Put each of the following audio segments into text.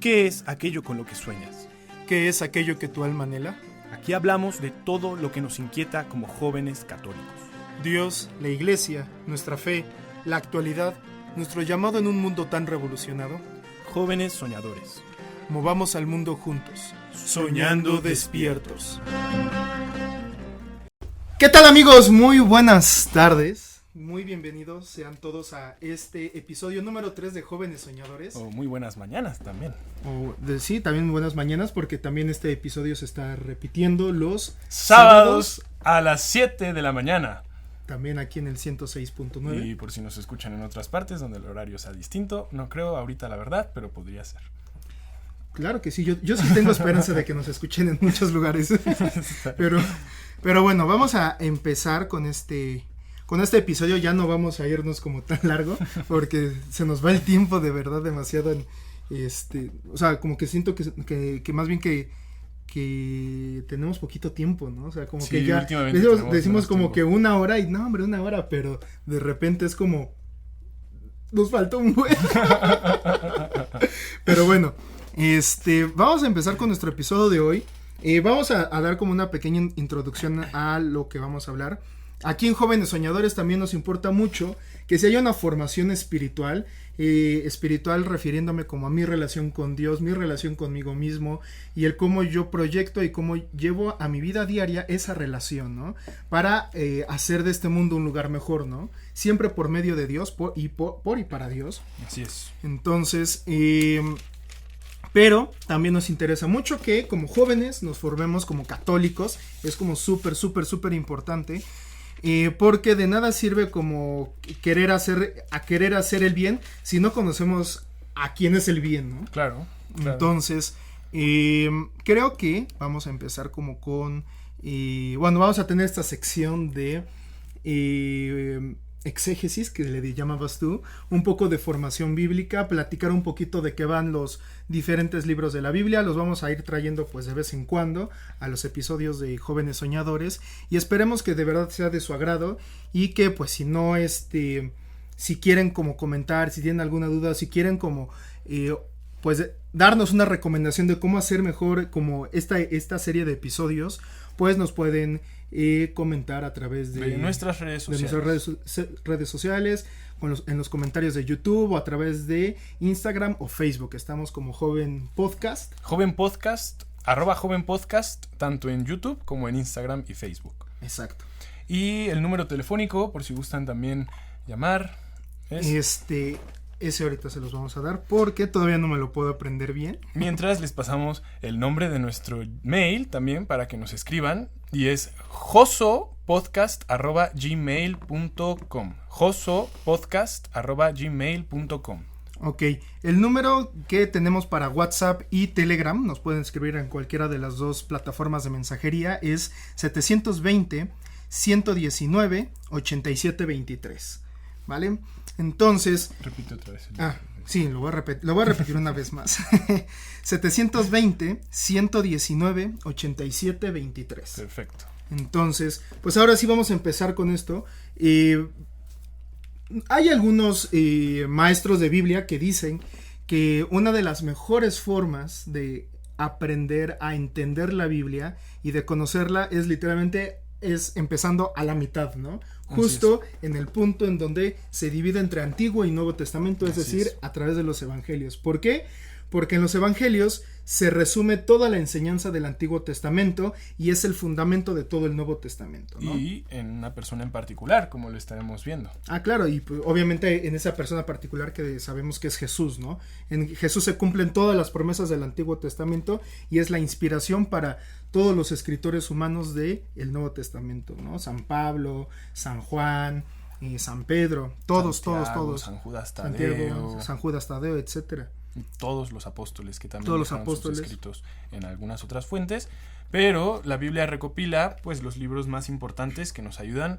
¿Qué es aquello con lo que sueñas? ¿Qué es aquello que tu alma anhela? Aquí hablamos de todo lo que nos inquieta como jóvenes católicos. Dios, la Iglesia, nuestra fe, la actualidad, nuestro llamado en un mundo tan revolucionado. Jóvenes soñadores. Movamos al mundo juntos, soñando despiertos. ¿Qué tal, amigos? Muy buenas tardes. Muy bienvenidos sean todos a este episodio número 3 de Jóvenes Soñadores. O muy buenas mañanas también. Sí, también buenas mañanas, porque también este episodio se está repitiendo los sábados a las 7 de la mañana. También aquí en el 106.9. Y por si nos escuchan en otras partes donde el horario sea distinto, no creo ahorita la verdad, pero podría ser. Claro que sí, yo sí tengo esperanza de que nos escuchen en muchos lugares. pero bueno, vamos a empezar con este episodio. Ya no vamos a irnos como tan largo, porque se nos va el tiempo de verdad demasiado en o sea, como que siento que más bien que tenemos poquito tiempo, ¿no? O sea, como sí, que ya decimos como tiempo. Que una hora y no, hombre, una hora, pero de repente es como nos faltó un buen. Pero bueno, vamos a empezar con nuestro episodio de hoy. Vamos a dar como una pequeña introducción a lo que vamos a hablar. Aquí en Jóvenes Soñadores también nos importa mucho que si haya una formación espiritual refiriéndome como a mi relación con Dios, mi relación conmigo mismo y el cómo yo proyecto y cómo llevo a mi vida diaria esa relación, ¿no? Para hacer de este mundo un lugar mejor, ¿no? Siempre por medio de Dios, por y para Dios. Así es. Entonces, pero también nos interesa mucho que como jóvenes nos formemos como católicos. Es como súper importante. Porque de nada sirve como querer hacer el bien si no conocemos a quién es el bien, ¿no? Claro. Entonces, creo que vamos a empezar como con vamos a tener esta sección de exégesis, que le llamabas tú, un poco de formación bíblica, platicar un poquito de qué van los diferentes libros de la Biblia. Los vamos a ir trayendo pues de vez en cuando a los episodios de Jóvenes Soñadores y esperemos que de verdad sea de su agrado y que pues si no si quieren como comentar, si tienen alguna duda, si quieren como pues darnos una recomendación de cómo hacer mejor como esta serie de episodios, pues nos pueden comentar a través de nuestras redes sociales, redes sociales, en los comentarios de YouTube o a través de Instagram o Facebook. Estamos como Joven Podcast, @Joven Podcast, tanto en YouTube como en Instagram y Facebook. Exacto. Y el número telefónico, por si gustan también llamar, es ese ahorita se los vamos a dar porque todavía no me lo puedo aprender bien. Mientras les pasamos el nombre de nuestro mail también para que nos escriban y es josopodcast@gmail.com. josopodcast@gmail.com. Ok, el número que tenemos para WhatsApp y Telegram, nos pueden escribir en cualquiera de las dos plataformas de mensajería, es 720-119-8723. ¿Vale? Entonces... Repite otra vez. Sí, lo voy a repetir una vez más. 720-119-8723. Perfecto. Entonces, pues ahora sí vamos a empezar con esto. Hay algunos maestros de Biblia que dicen que una de las mejores formas de aprender a entender la Biblia y de conocerla es literalmente empezando a la mitad, ¿no? Justo en el punto en donde se divide entre Antiguo y Nuevo Testamento, es decir, a través de los Evangelios. ¿Por qué? Porque en los Evangelios se resume toda la enseñanza del Antiguo Testamento y es el fundamento de todo el Nuevo Testamento, ¿no? Y en una persona en particular, como lo estaremos viendo. Claro, y pues, obviamente en esa persona particular que sabemos que es Jesús, ¿no? En Jesús se cumplen todas las promesas del Antiguo Testamento y es la inspiración para todos los escritores humanos del Nuevo Testamento, ¿no? San Pablo, San Juan, San Pedro, todos. San Judas Tadeo. Santiago, San Judas Tadeo, etcétera. Todos los apóstoles que también todos los dejaron apóstoles. Sus escritos en algunas otras fuentes, pero la Biblia recopila pues los libros más importantes que nos ayudan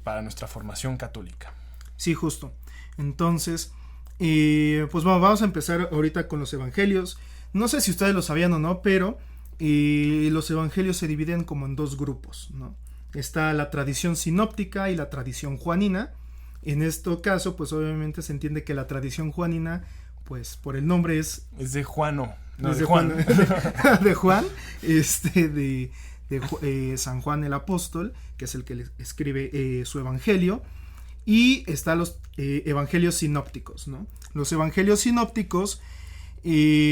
para nuestra formación católica. Sí, justo. Entonces, pues vamos a empezar ahorita con los evangelios. No sé si ustedes lo sabían o no, pero los evangelios se dividen como en dos grupos, ¿no? Está la tradición sinóptica y la tradición juanina. En este caso, pues obviamente se entiende que la tradición juanina pues por el nombre es de Juan, no, es de Juan. De Juan, San Juan el Apóstol, que es el que le escribe su evangelio, y están los evangelios sinópticos, ¿no? Los evangelios sinópticos, es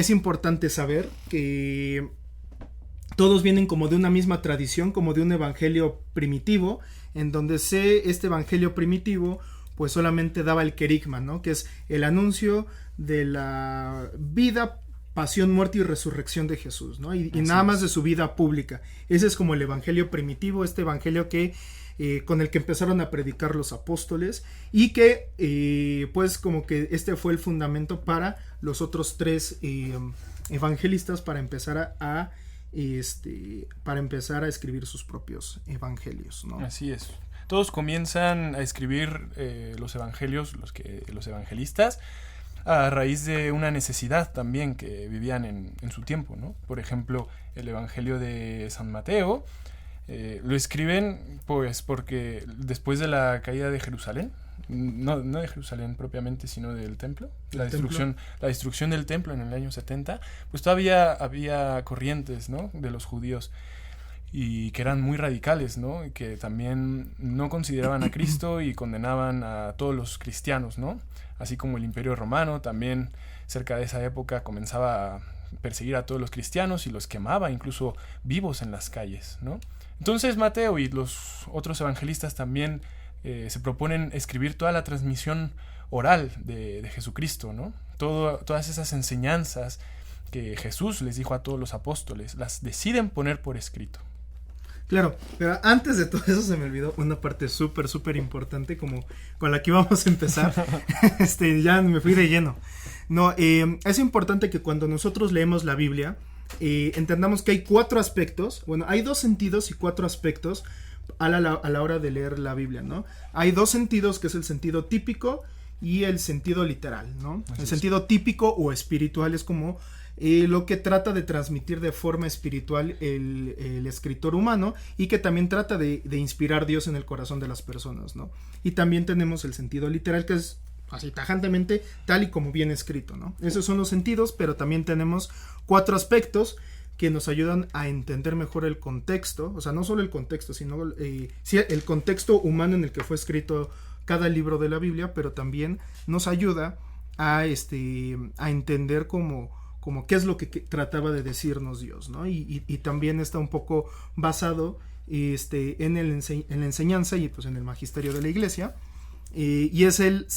importante saber que todos vienen como de una misma tradición, como de un evangelio primitivo, en donde este evangelio primitivo pues solamente daba el querigma, ¿no? Que es el anuncio de la vida, pasión, muerte y resurrección de Jesús, ¿no? Y nada más de su vida pública. Ese es como el evangelio primitivo, este evangelio que con el que empezaron a predicar los apóstoles, y que pues como que este fue el fundamento para los otros 3 evangelistas para empezar a escribir sus propios evangelios, ¿no? Así es. Todos comienzan a escribir los evangelios, los evangelistas, a raíz de una necesidad también que vivían en su tiempo, ¿no? Por ejemplo, el evangelio de San Mateo lo escriben pues porque después de la caída de Jerusalén, no de Jerusalén propiamente, sino del templo, la destrucción del templo en el año 70, pues todavía había corrientes, ¿no?, de los judíos, y que eran muy radicales, ¿no?, y que también no consideraban a Cristo y condenaban a todos los cristianos, ¿no?, así como el Imperio Romano también cerca de esa época comenzaba a perseguir a todos los cristianos y los quemaba incluso vivos en las calles, ¿no? Entonces Mateo y los otros evangelistas también se proponen escribir toda la transmisión oral de Jesucristo, ¿no? Todas esas enseñanzas que Jesús les dijo a todos los apóstoles, las deciden poner por escrito. Claro, pero antes de todo eso se me olvidó una parte súper importante, como con la que íbamos a empezar. Ya me fui de lleno. No, es importante que cuando nosotros leemos la Biblia, entendamos que hay 4 aspectos, bueno, hay 2 sentidos y 4 aspectos a la hora de leer la Biblia, ¿no? Hay 2 sentidos, que es el sentido típico y el sentido literal, ¿no? El sentido típico o espiritual es como lo que trata de transmitir de forma espiritual el escritor humano, y que también trata de inspirar Dios en el corazón de las personas, ¿no? Y también tenemos el sentido literal, que es así tajantemente tal y como viene escrito, ¿no? Esos son los sentidos, pero también tenemos 4 aspectos que nos ayudan a entender mejor el contexto, o sea, no solo el contexto, sino el contexto humano en el que fue escrito cada libro de la Biblia, pero también nos ayuda a entender como qué es lo que trataba de decirnos Dios, ¿no? Y también está un poco basado en la enseñanza y pues en el magisterio de la Iglesia, y es el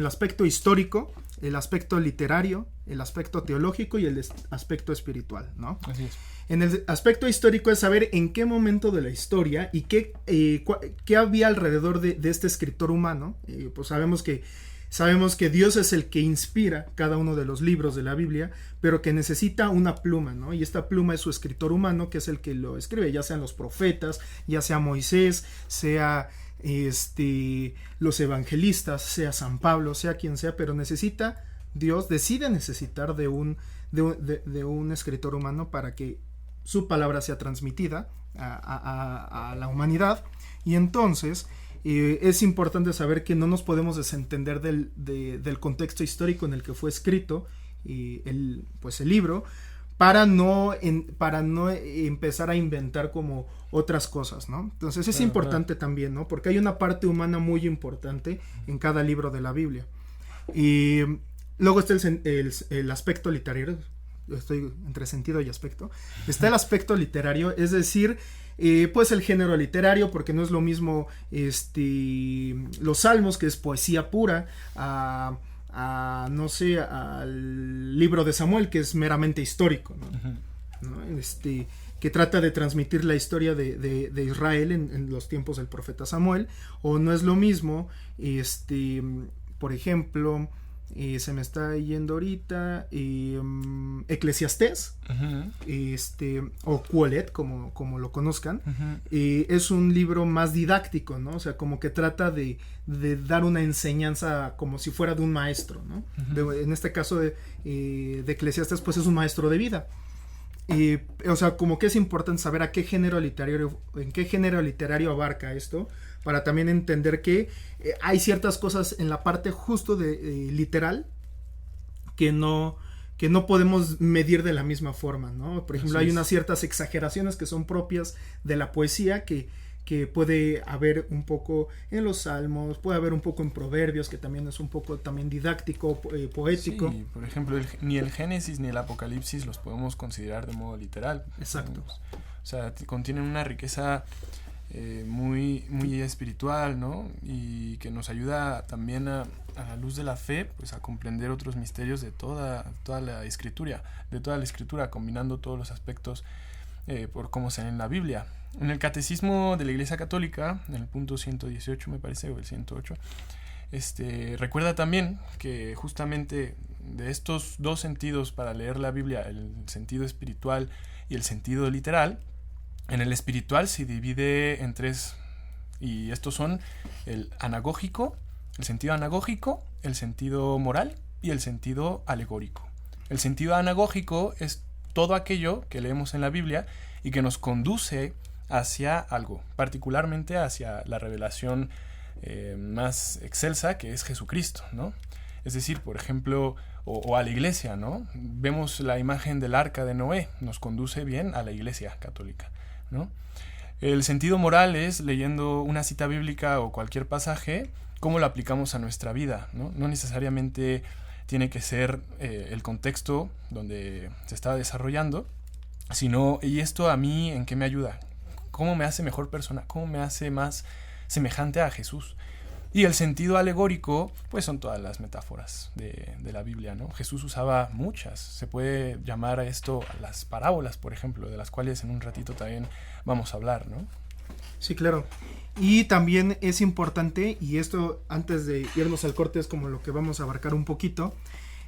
aspecto histórico, el aspecto literario, el aspecto teológico y el aspecto espiritual, ¿no? Así es. En el aspecto histórico es saber en qué momento de la historia y qué había alrededor de este escritor humano. Pues sabemos que Dios es el que inspira cada uno de los libros de la Biblia, pero que necesita una pluma, ¿no? Y esta pluma es su escritor humano, que es el que lo escribe, ya sean los profetas, ya sea Moisés, sea los evangelistas, sea San Pablo, sea quien sea, pero Dios decide necesitar de un escritor humano para que su palabra sea transmitida a la humanidad. Y entonces es importante saber que no nos podemos desentender del contexto histórico en el que fue escrito el libro, para no empezar a inventar como otras cosas, ¿no? Entonces es importante también, ¿no? Porque hay una parte humana muy importante en cada libro de la Biblia. Y luego está el aspecto literario. Estoy entre sentido y aspecto. Está el aspecto literario, es decir, pues el género literario, porque no es lo mismo los salmos, que es poesía pura, no sé, al libro de Samuel, que es meramente histórico, ¿no? Uh-huh. ¿No? Que trata de transmitir la historia de Israel en los tiempos del profeta Samuel. O no es lo mismo, por ejemplo, se me está yendo ahorita Eclesiastés, uh-huh, o Quolet, como lo conozcan. Uh-huh. Es un libro más didáctico, ¿no? O sea, como que trata de dar una enseñanza como si fuera de un maestro, ¿no? Uh-huh. En este caso de Eclesiastés, pues es un maestro de vida. o sea, como que es importante saber en qué género literario abarca esto, para también entender que hay ciertas cosas en la parte justo de literal que no podemos medir de la misma forma, ¿no? Por ejemplo, hay unas ciertas exageraciones que son propias de la poesía que puede haber un poco en los salmos, puede haber un poco en proverbios, que también es un poco también didáctico, poético. Sí, por ejemplo, ni el Génesis ni el Apocalipsis los podemos considerar de modo literal. Exacto. O sea, contienen una riqueza muy, muy espiritual, ¿no? Y que nos ayuda también a la luz de la fe, pues a comprender otros misterios de toda la escritura, combinando todos los aspectos por cómo se lee en la Biblia. En el Catecismo de la Iglesia Católica, en el punto 118 me parece, o el 108, recuerda también que justamente de estos dos sentidos para leer la Biblia, el sentido espiritual y el sentido literal, en el espiritual se divide en tres, y estos son el anagógico, el sentido anagógico, el sentido moral y el sentido alegórico. El sentido anagógico es todo aquello que leemos en la Biblia y que nos conduce hacia algo, particularmente hacia la revelación más excelsa, que es Jesucristo, ¿no? Es decir, por ejemplo, o a la iglesia, ¿no? Vemos la imagen del arca de Noé, nos conduce bien a la iglesia católica, ¿no? El sentido moral es, leyendo una cita bíblica o cualquier pasaje, cómo lo aplicamos a nuestra vida, ¿no? No necesariamente tiene que ser el contexto donde se está desarrollando, sino, ¿y esto a mí en qué me ayuda? ¿Cómo me hace mejor persona? ¿Cómo me hace más semejante a Jesús? Y el sentido alegórico, pues son todas las metáforas de la Biblia, ¿no? Jesús usaba muchas. Se puede llamar a esto las parábolas, por ejemplo, de las cuales en un ratito también vamos a hablar, ¿no? Sí, claro. Y también es importante, y esto antes de irnos al corte es como lo que vamos a abarcar un poquito,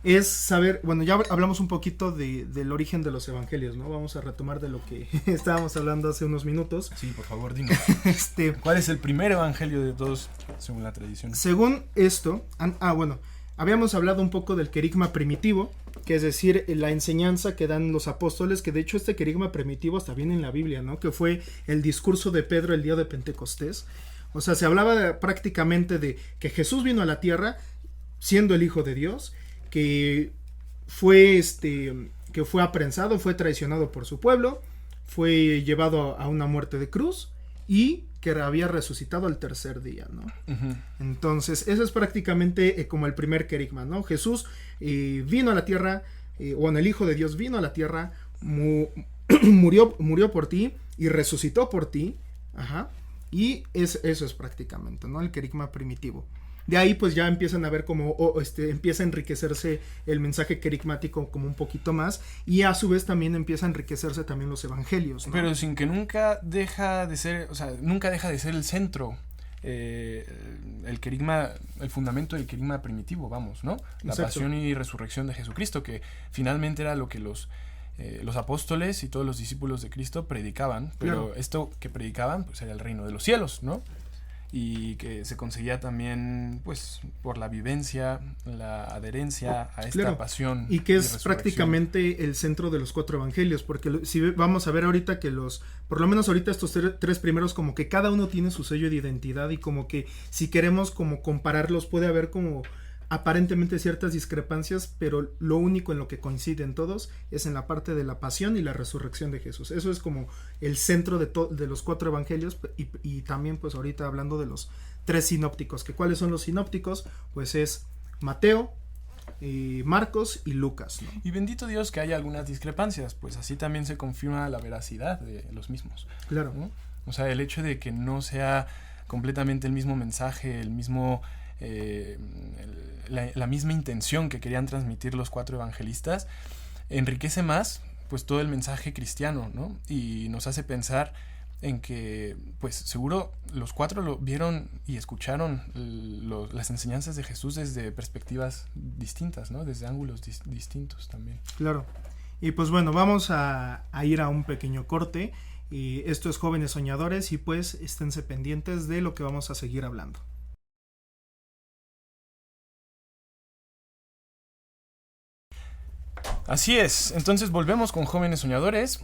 es saber, bueno, ya hablamos un poquito del origen de los evangelios, ¿no? Vamos a retomar de lo que estábamos hablando hace unos minutos. Sí, por favor, dinos. ¿Cuál es el primer evangelio de todos, según la tradición? Según esto, bueno, habíamos hablado un poco del querigma primitivo, que es decir, la enseñanza que dan los apóstoles, que de hecho este querigma primitivo está bien en la Biblia, ¿no? Que fue el discurso de Pedro el día de Pentecostés. O sea, se hablaba prácticamente de que Jesús vino a la tierra siendo el Hijo de Dios, que fue aprensado, fue traicionado por su pueblo, fue llevado a una muerte de cruz y que había resucitado al tercer día, ¿no? Uh-huh. Entonces, eso es prácticamente como el primer querigma, ¿no? Jesús vino a la tierra, bueno, el Hijo de Dios vino a la tierra, murió por ti y resucitó por ti, ajá, y eso es prácticamente, ¿no? El querigma primitivo. De ahí pues ya empiezan a ver cómo empieza a enriquecerse el mensaje querigmático como un poquito más, y a su vez también empieza a enriquecerse también los evangelios, ¿no? Pero sin que nunca deja de ser, o sea, nunca deja de ser el centro, el querigma, el fundamento del querigma primitivo, vamos, ¿no? La Exacto. Pasión y resurrección de Jesucristo, que finalmente era lo que los apóstoles y todos los discípulos de Cristo predicaban, pero claro. Esto que predicaban pues era el reino de los cielos, ¿no? Y que se conseguía también pues por la vivencia, la adherencia a esta claro. Pasión y que es prácticamente el centro de los 4 evangelios, porque si vamos a ver ahorita que por lo menos ahorita estos 3 primeros como que cada uno tiene su sello de identidad, y como que si queremos como compararlos puede haber como aparentemente ciertas discrepancias, pero lo único en lo que coinciden todos es en la parte de la pasión y la resurrección de Jesús. Eso es como el centro de los 4 evangelios, y también pues ahorita hablando de los 3 sinópticos, que cuáles son los sinópticos, pues es Mateo, Marcos y Lucas, ¿no? Y bendito Dios que haya algunas discrepancias, pues así también se confirma la veracidad de los mismos. Claro. ¿No? O sea, el hecho de que no sea completamente el mismo mensaje, el mismo... la misma intención que querían transmitir los 4 evangelistas enriquece más pues todo el mensaje cristiano, ¿no? Y nos hace pensar en que pues seguro los 4 lo vieron y escucharon las enseñanzas de Jesús desde perspectivas distintas, ¿no? Desde ángulos distintos también. Claro. Y pues bueno, vamos a ir a un pequeño corte, y esto es Jóvenes Soñadores, y pues esténse pendientes de lo que vamos a seguir hablando. Así es, entonces volvemos con Jóvenes Soñadores,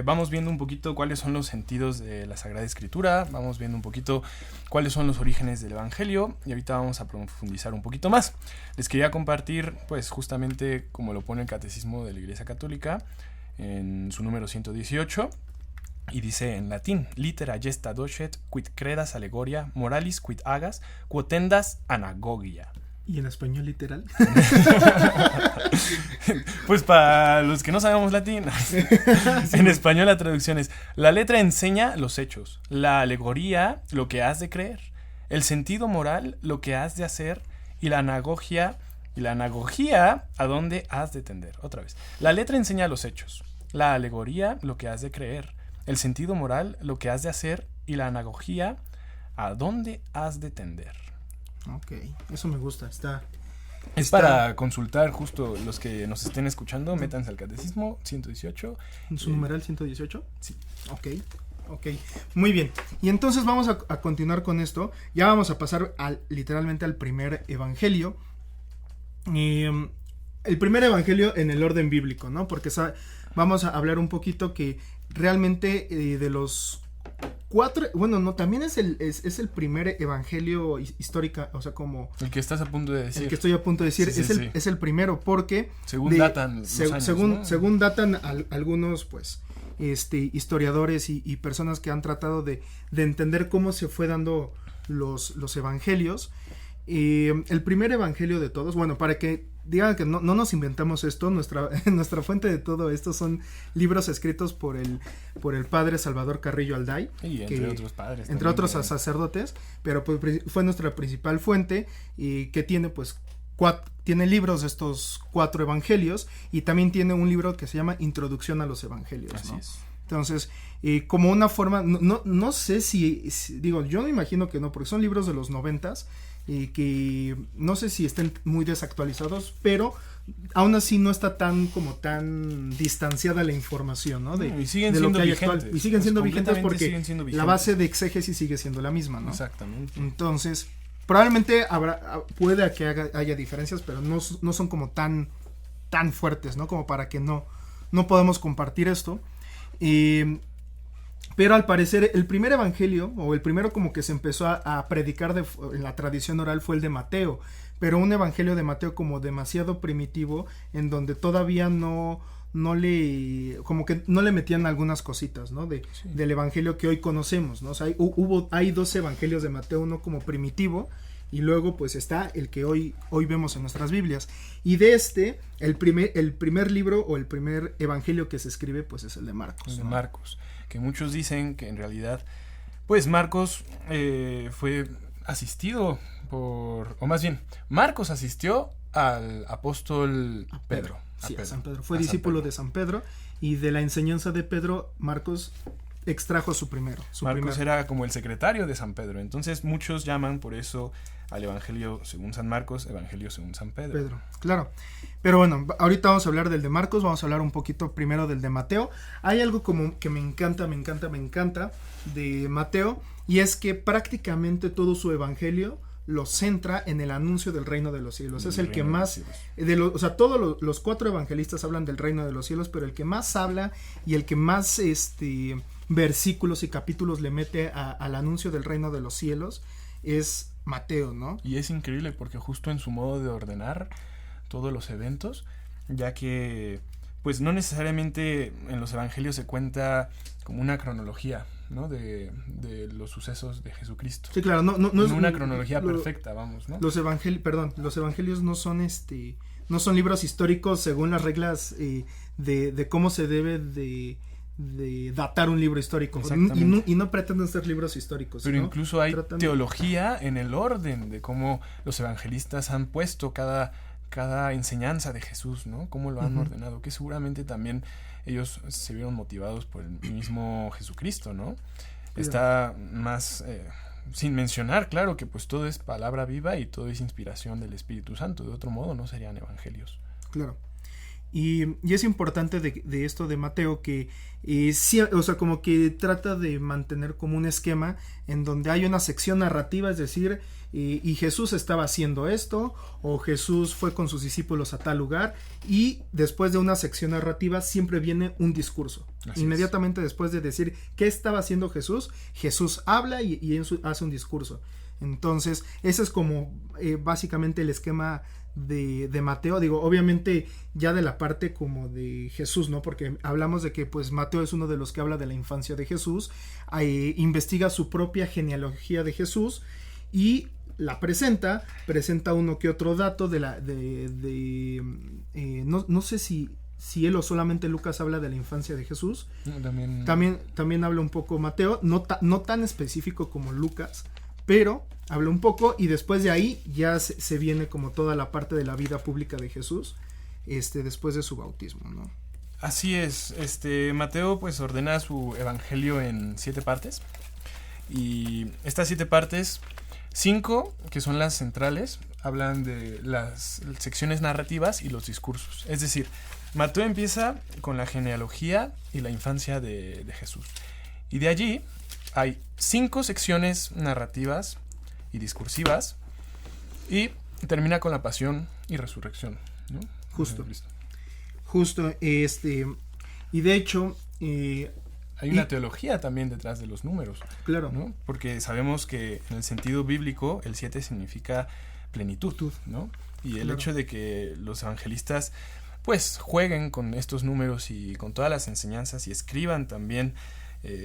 vamos viendo un poquito cuáles son los sentidos de la Sagrada Escritura, vamos viendo un poquito cuáles son los orígenes del Evangelio y ahorita vamos a profundizar un poquito más. Les quería compartir, pues justamente como lo pone el Catecismo de la Iglesia Católica en su número 118, y dice en latín: litera gesta docet quid credas allegoria moralis quid agas quotendas anagogia. ¿Y en español literal? Pues para los que no sabemos latín, en español la traducción es: la letra enseña los hechos, la alegoría lo que has de creer, el sentido moral lo que has de hacer, y la anagogia a dónde has de tender. Otra vez: la letra enseña los hechos, la alegoría lo que has de creer, el sentido moral lo que has de hacer, y la anagogia a dónde has de tender. Ok, eso me gusta, Es para consultar, justo los que nos estén escuchando, métanse al Catecismo 118. ¿En su numeral 118? Sí. Ok, muy bien. Y entonces vamos a continuar con esto. Ya vamos a pasar literalmente al primer evangelio. El primer evangelio en el orden bíblico, ¿no? Porque vamos a hablar un poquito que realmente de los 4, bueno, no, también es el primer evangelio histórica, o sea, como... El que estás a punto de decir. El que estoy a punto de decir, sí, es el primero, porque... Según datan los años, ¿no? Según datan algunos, pues, historiadores y personas que han tratado de entender cómo se fue dando los evangelios. El primer evangelio de todos, bueno, para que digan que no nos inventamos esto, nuestra fuente de todo esto son libros escritos por el padre Salvador Carrillo Alday, y entre otros padres, entre otros sacerdotes, pero pues fue nuestra principal fuente, y que tiene pues tiene libros de estos 4 evangelios, y también tiene un libro que se llama Introducción a los Evangelios. Así ¿no? es. Entonces, como una forma, no sé si digo, yo me imagino que no, porque son libros de los 90s, y que no sé si estén muy desactualizados, pero aún así no está tan distanciada la información, ¿no? Y siguen siendo vigentes. Y siguen siendo vigentes porque vigentes. la base de exégesis sigue siendo la misma, ¿no? Exactamente. Entonces, probablemente puede que haya diferencias, pero no son como tan fuertes, ¿no? Como para que no podemos compartir esto. Pero al parecer el primer evangelio, o el primero como que se empezó a predicar en la tradición oral, fue el de Mateo, pero un evangelio de Mateo como demasiado primitivo, en donde todavía no le metían algunas cositas, ¿no? Del evangelio que hoy conocemos, ¿no? O sea, hay 2 evangelios de Mateo, uno como primitivo, y luego pues está el que hoy vemos en nuestras Biblias. Y de el primer libro o el primer evangelio que se escribe pues es el de Marcos. El de ¿no? Marcos, que muchos dicen que en realidad pues Marcos fue asistido o más bien, Marcos asistió al apóstol Pedro. A San Pedro. Fue discípulo de San Pedro, y de la enseñanza de Pedro, Marcos extrajo su primero. Marcos era como el secretario de San Pedro. Entonces muchos llaman por eso al Evangelio según San Marcos, Evangelio según San Pedro. Claro. Pero bueno, ahorita vamos a hablar del de Marcos, vamos a hablar un poquito primero del de Mateo. Hay algo como que me encanta de Mateo, y es que prácticamente todo su evangelio lo centra en el anuncio del reino de los cielos. Es el que más, o sea, todos los 4 evangelistas hablan del reino de los cielos, pero el que más habla y el que más versículos y capítulos le mete al anuncio del reino de los cielos es Mateo, ¿no? Y es increíble porque justo en su modo de ordenar todos los eventos, ya que pues no necesariamente en los evangelios se cuenta como una cronología, ¿no? de los sucesos de Jesucristo. Sí, claro, no es una cronología perfecta, vamos, ¿no? Los evangelios no son no son libros históricos según las reglas de cómo se debe de datar un libro histórico, y no pretenden ser libros históricos. Pero ¿no? incluso hay teología en el orden de cómo los evangelistas han puesto cada enseñanza de Jesús, ¿no? Cómo lo han ordenado, que seguramente también ellos se vieron motivados por el mismo Jesucristo, ¿no? Está más, sin mencionar, claro, que pues todo es palabra viva y todo es inspiración del Espíritu Santo. De otro modo no serían evangelios. Claro. Y es importante de esto de Mateo que sí, o sea, como que trata de mantener como un esquema en donde hay una sección narrativa, es decir, y Jesús estaba haciendo esto, o Jesús fue con sus discípulos a tal lugar, y después de una sección narrativa siempre viene un discurso. Inmediatamente después de decir qué estaba haciendo Jesús, Jesús habla y hace un discurso. Entonces, ese es como básicamente el esquema de Mateo. Digo, obviamente ya de la parte como de Jesús, ¿no? Porque hablamos de que pues Mateo es uno de los que habla de la infancia de Jesús, investiga su propia genealogía de Jesús y la presenta uno que otro dato no sé si él o solamente Lucas habla de la infancia de Jesús. También habla un poco Mateo, no tan específico como Lucas, pero habla un poco, y después de ahí ya se viene como toda la parte de la vida pública de Jesús, después de su bautismo, ¿no? Así es, Mateo pues ordena su evangelio en 7 partes, y estas 7 partes, 5 que son las centrales, hablan de las secciones narrativas y los discursos. Es decir, Mateo empieza con la genealogía y la infancia de Jesús, y de allí hay 5 secciones narrativas y discursivas, y termina con la pasión y resurrección, ¿no? Justo, y de hecho hay una teología también detrás de los números, claro, ¿no? Porque sabemos que en el sentido bíblico el 7 significa plenitud, ¿no? Y el hecho de que los evangelistas pues jueguen con estos números y con todas las enseñanzas, y escriban también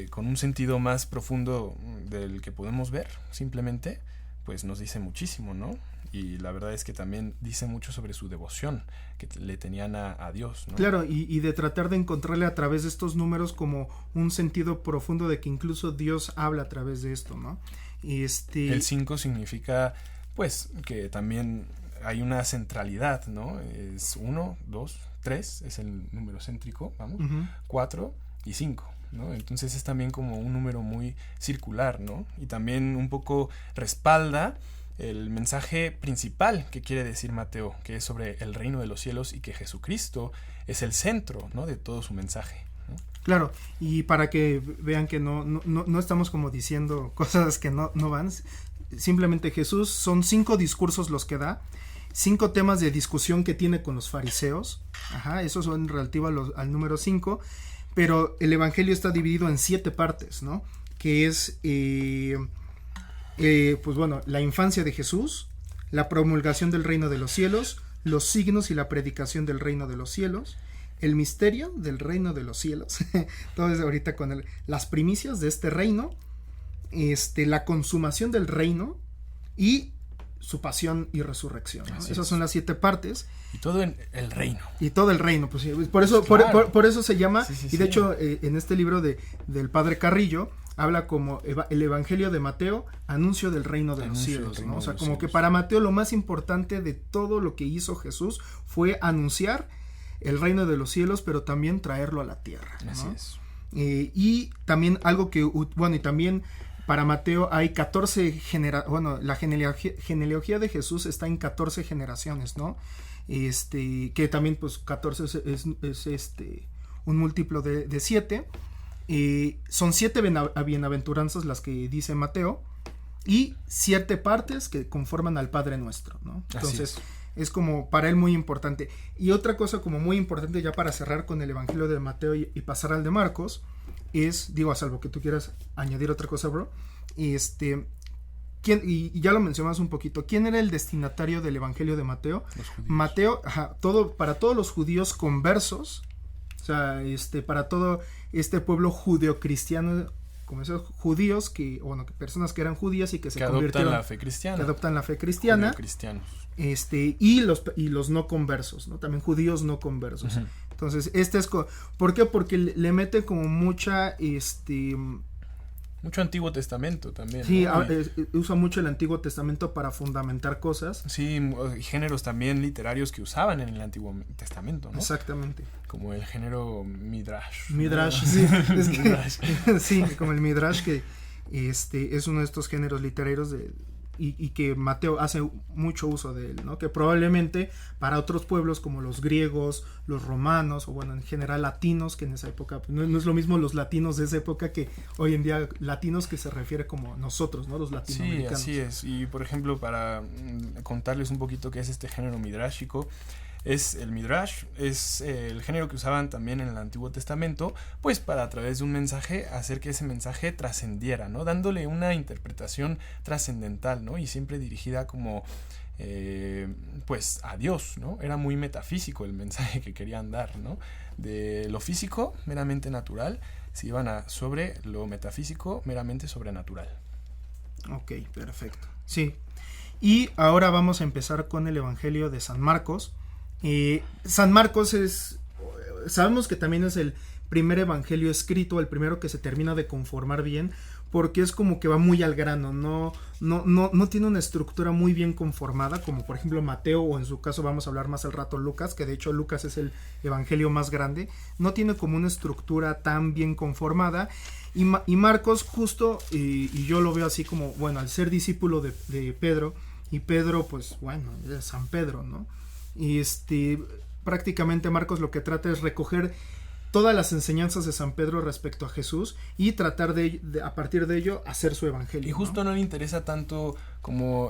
con un sentido más profundo del que podemos ver simplemente, pues nos dice muchísimo, ¿no? Y la verdad es que también dice mucho sobre su devoción que le tenían a Dios, ¿no? Claro, y de tratar de encontrarle a través de estos números como un sentido profundo de que incluso Dios habla a través de esto, ¿no? El 5 significa pues que también hay una centralidad, ¿no? Es 1, 2, 3, es el número céntrico, vamos, 4 y 5. ¿no? Entonces es también como un número muy circular, ¿no? Y también un poco respalda el mensaje principal que quiere decir Mateo, que es sobre el reino de los cielos y que Jesucristo es el centro, ¿no? de todo su mensaje, ¿no? Claro, y para que vean que no estamos como diciendo cosas que no van, simplemente Jesús son 5 discursos los que da, 5 temas de discusión que tiene con los fariseos, esos son relativos al número 5, pero el evangelio está dividido en 7 partes, ¿no? Que es, pues bueno, la infancia de Jesús, la promulgación del reino de los cielos, los signos y la predicación del reino de los cielos, el misterio del reino de los cielos, entonces ahorita con las primicias de este reino, la consumación del reino y su pasión y resurrección, ¿no? Esas son las 7 partes. Y todo en el reino. Y todo el reino, pues por eso, claro. por eso se llama, y de hecho en este libro del padre Carrillo, habla como el evangelio de Mateo, anuncio del reino de los cielos, ¿no? O sea, como que para Mateo lo más importante de todo lo que hizo Jesús fue anunciar el reino de los cielos, pero también traerlo a la tierra, ¿no? Así es. Y también algo que, bueno, y también para Mateo hay 14 bueno, la genealogía de Jesús está en 14 generaciones, ¿no? Que también pues 14 es un múltiplo de 7. Son 7 bienaventuranzas las que dice Mateo y 7 partes que conforman al Padre Nuestro, ¿no? Entonces es como para él muy importante. Y otra cosa como muy importante ya para cerrar con el evangelio de Mateo y pasar al de Marcos es, digo, a salvo que tú quieras añadir otra cosa, bro, ¿quién, y ya lo mencionas un poquito, ¿quién era el destinatario del evangelio de Mateo? Mateo, para todos los judíos conversos, o sea, para todo este pueblo judeocristiano, como esos judíos que personas que eran judías y que se convirtieron, que adoptan la fe cristiana, cristianos. Y los no conversos, ¿no? También judíos no conversos. Uh-huh. Entonces, es ¿por qué? Porque le mete como mucha mucho Antiguo Testamento también. Sí, ¿no? Usa mucho el Antiguo Testamento para fundamentar cosas. Sí, géneros también literarios que usaban en el Antiguo Testamento, ¿no? Exactamente. Como el género Midrash. Midrash, ¿no? sí. Sí, como el Midrash, que es uno de estos géneros literarios y que Mateo hace mucho uso de él, ¿no? Que probablemente para otros pueblos como los griegos, los romanos, o bueno, en general latinos, que en esa época, pues no es lo mismo los latinos de esa época que hoy en día latinos, que se refiere como nosotros, ¿no? Los latinoamericanos. Sí, así es. Y por ejemplo, para contarles un poquito qué es este género midrashico, el midrash es el género que usaban también en el Antiguo Testamento, pues para a través de un mensaje hacer que ese mensaje trascendiera, ¿no? Dándole una interpretación trascendental, ¿no? Y siempre dirigida como pues a Dios, ¿no? Era muy metafísico el mensaje que querían dar, ¿no? De lo físico, meramente natural, se iban sobre lo metafísico, meramente sobrenatural. Ok, perfecto. Sí. Y ahora vamos a empezar con el Evangelio de San Marcos. San Marcos sabemos que también es el primer evangelio escrito, el primero que se termina de conformar bien, porque es como que va muy al grano, no tiene una estructura muy bien conformada, como por ejemplo Mateo, o en su caso vamos a hablar más al rato Lucas, que de hecho Lucas es el evangelio más grande, no tiene como una estructura tan bien conformada, y Marcos justo, y yo lo veo así como, bueno, al ser discípulo de Pedro, y Pedro pues bueno, es San Pedro, ¿no? Y prácticamente Marcos lo que trata es recoger todas las enseñanzas de San Pedro respecto a Jesús y tratar de a partir de ello hacer su evangelio. Y justo no le interesa tanto como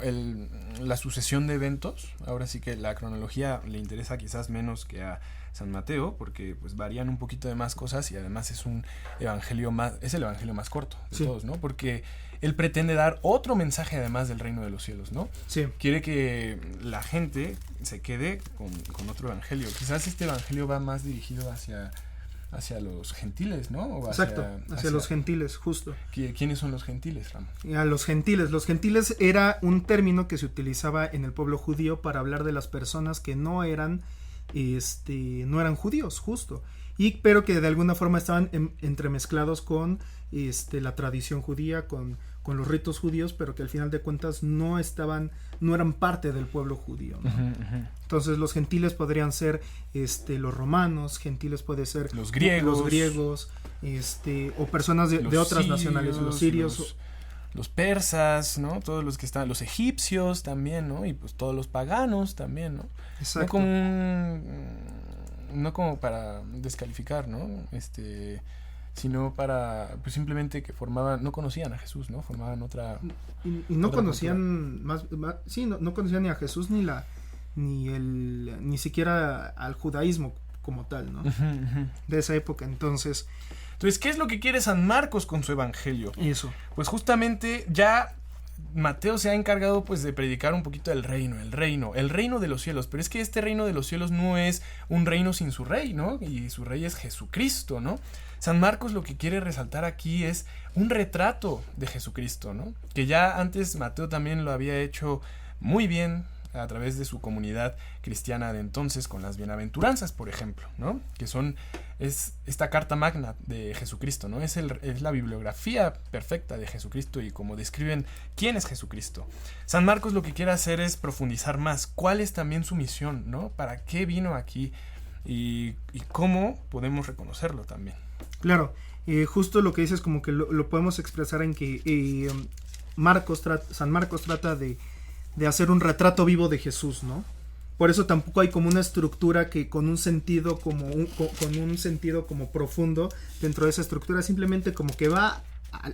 la sucesión de eventos. Ahora sí que la cronología le interesa quizás menos que a San Mateo, porque pues varían un poquito de más cosas y además es el evangelio más corto de todos, ¿no? Porque él pretende dar otro mensaje además del reino de los cielos, ¿no? Sí. Quiere que la gente se quede con otro evangelio. Quizás este evangelio va más dirigido hacia los gentiles, ¿no? O exacto, hacia los gentiles, justo. ¿Quiénes son los gentiles, Ram? A los gentiles era un término que se utilizaba en el pueblo judío para hablar de las personas que no eran judíos, justo, pero que de alguna forma estaban entremezclados con la tradición judía, con los ritos judíos, pero que al final de cuentas no eran parte del pueblo judío, ¿no? Entonces los gentiles podrían ser los romanos, gentiles puede ser los griegos, o personas de otras nacionalidades, los sirios, los persas, ¿no? Todos los que están, los egipcios también, ¿no? Y pues todos los paganos también, ¿no? Exacto. No como para descalificar, ¿no? Sino para, pues simplemente que no conocían a Jesús, ¿no? Formaban otra... Y no conocían no conocían ni a Jesús ni siquiera al judaísmo como tal, ¿no? De esa época, Entonces, ¿qué es lo que quiere San Marcos con su evangelio? Eso. Pues justamente ya Mateo se ha encargado pues de predicar un poquito del reino de los cielos, pero es que este reino de los cielos no es un reino sin su rey, ¿no? Y su rey es Jesucristo, ¿no? San Marcos lo que quiere resaltar aquí es un retrato de Jesucristo, ¿no? Que ya antes Mateo también lo había hecho muy bien a través de su comunidad cristiana de entonces con las bienaventuranzas, por ejemplo, ¿no? Que es esta carta magna de Jesucristo, ¿no? Es la bibliografía perfecta de Jesucristo y como describen quién es Jesucristo. San Marcos lo que quiere hacer es profundizar más cuál es también su misión, ¿no? ¿Para qué vino aquí? Y cómo podemos reconocerlo también. Claro, justo lo que dices como que lo podemos expresar en que San Marcos trata de hacer un retrato vivo de Jesús, ¿no? Por eso tampoco hay como una estructura que con un sentido como profundo dentro de esa estructura, simplemente como que va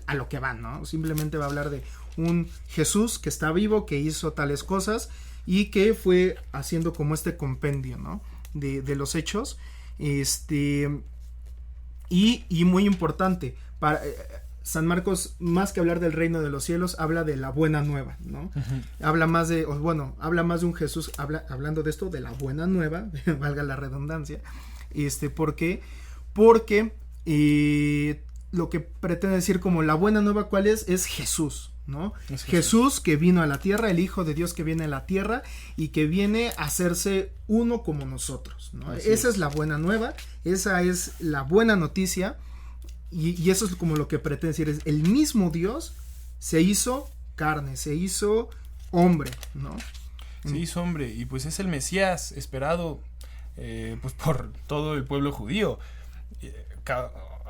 a lo que va, ¿no? Simplemente va a hablar de un Jesús que está vivo, que hizo tales cosas y que fue haciendo como este compendio, ¿no? De los hechos, y muy importante para San Marcos, más que hablar del reino de los cielos, habla de la buena nueva, ¿no? Habla más de un Jesús, hablando de esto, de la buena nueva, valga la redundancia, ¿por qué? Porque lo que pretende decir como la buena nueva, ¿cuál es? Es Jesús, ¿no? Es Jesús que vino a la tierra, el Hijo de Dios que viene a la tierra y que viene a hacerse uno como nosotros, ¿no? Esa es la buena nueva, esa es la buena noticia. Y eso es como lo que pretende decir, es el mismo Dios se hizo carne, se hizo hombre, ¿no? Se hizo hombre y pues es el Mesías esperado pues por todo el pueblo judío.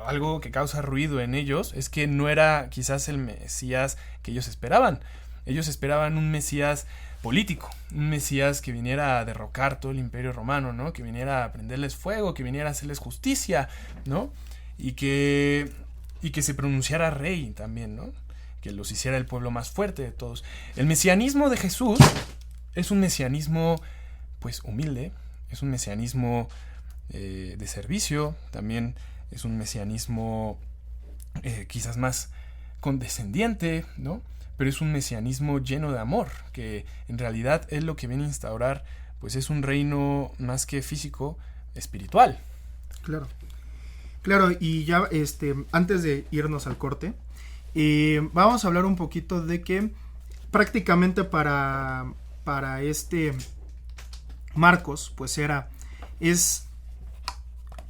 Algo que causa ruido en ellos es que no era quizás el Mesías que ellos esperaban. Ellos esperaban un Mesías político, un Mesías que viniera a derrocar todo el imperio romano, ¿no? Que viniera a prenderles fuego, que viniera a hacerles justicia, ¿no? Y que se pronunciara rey también, ¿no? Que los hiciera el pueblo más fuerte de todos. El mesianismo de Jesús es un mesianismo, pues, humilde, es un mesianismo de servicio, también es un mesianismo quizás más condescendiente, ¿no? Pero es un mesianismo lleno de amor, que en realidad es lo que viene a instaurar, pues es un reino más que físico, espiritual. Claro. Claro, y ya antes de irnos al corte, vamos a hablar un poquito de que prácticamente para Marcos, pues es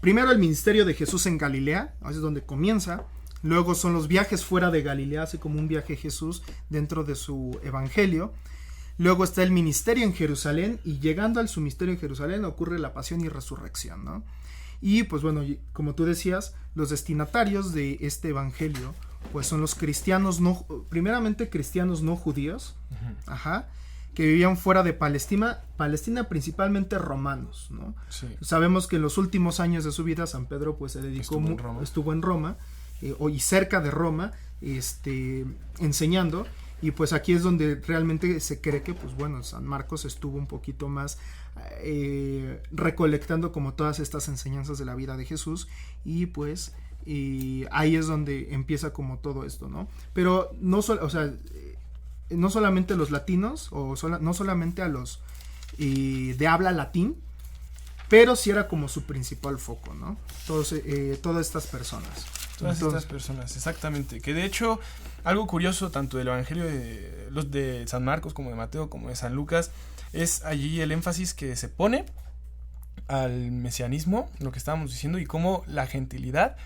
primero el ministerio de Jesús en Galilea, es donde comienza. Luego son los viajes fuera de Galilea, así como un viaje Jesús dentro de su evangelio. Luego está el ministerio en Jerusalén, y llegando al su ministerio en Jerusalén ocurre la pasión y resurrección, ¿no? Y pues bueno, como tú decías, los destinatarios de este evangelio pues son los cristianos primeramente cristianos no judíos, ajá, que vivían fuera de Palestina principalmente romanos, ¿no? Sí. Sabemos que en los últimos años de su vida San Pedro pues se dedicó estuvo en Roma y cerca de Roma enseñando, y pues aquí es donde realmente se cree que pues bueno, San Marcos estuvo un poquito más recolectando como todas estas enseñanzas de la vida de Jesús, y pues ahí es donde empieza como todo esto, ¿no? Pero no solamente los latinos, no solamente a los de habla latín, pero sí era como su principal foco, ¿no? Todas estas personas. Todas estas personas, exactamente. Que de hecho, algo curioso tanto del evangelio de los de San Marcos como de Mateo como de San Lucas, es allí el énfasis que se pone al mesianismo, lo que estábamos diciendo, y cómo la gentilidad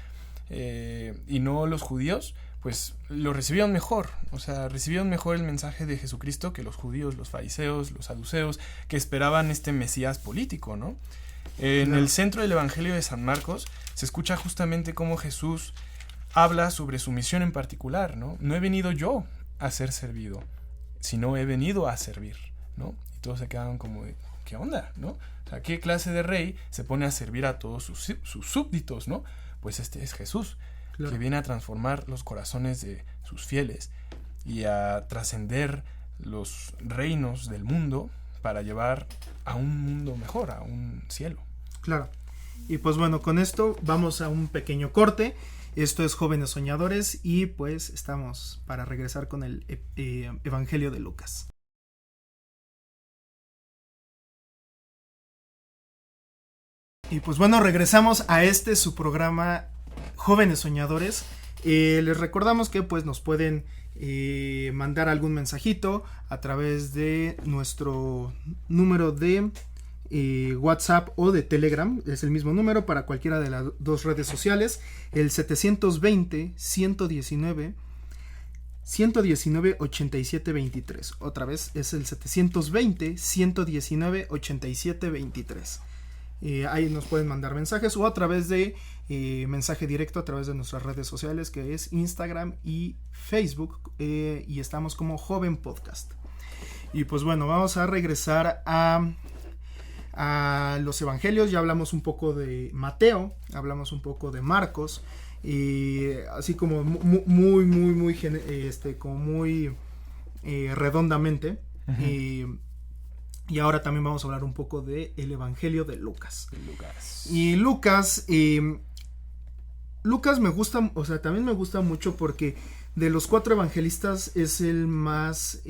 y no los judíos pues lo recibieron mejor, o sea, recibieron mejor el mensaje de Jesucristo que los judíos, los fariseos, los saduceos, que esperaban este Mesías político, ¿no? En el centro del evangelio de San Marcos se escucha justamente cómo Jesús habla sobre su misión en particular, ¿no? No he venido yo a ser servido, sino he venido a servir, ¿no? Y todos se quedaron como de, ¿qué onda, no? O sea, ¿qué clase de rey se pone a servir a todos sus súbditos, no? Pues este es Jesús, claro, que viene a transformar los corazones de sus fieles y a trascender los reinos del mundo para llevar a un mundo mejor, a un cielo. Claro. Y pues bueno, con esto vamos a un pequeño corte. Esto es Jóvenes Soñadores y pues estamos para regresar con el Evangelio de Lucas. Y pues bueno, regresamos a su programa Jóvenes Soñadores. Les recordamos que pues nos pueden mandar algún mensajito a través de nuestro número de WhatsApp o de Telegram. Es el mismo número para cualquiera de las dos redes sociales, el 720-119-8723. Otra vez es el 720-119-8723. Ahí nos pueden mandar mensajes o a través de mensaje directo a través de nuestras redes sociales, que es Instagram y Facebook, y estamos como Joven Podcast. Y pues bueno, vamos a regresar a los evangelios. Ya hablamos un poco de Mateo, hablamos un poco de Marcos, así como muy redondamente. Uh-huh. Y ahora también vamos a hablar un poco de el evangelio de Lucas. Y Lucas me gusta, o sea, también me gusta mucho porque de los 4 evangelistas es el más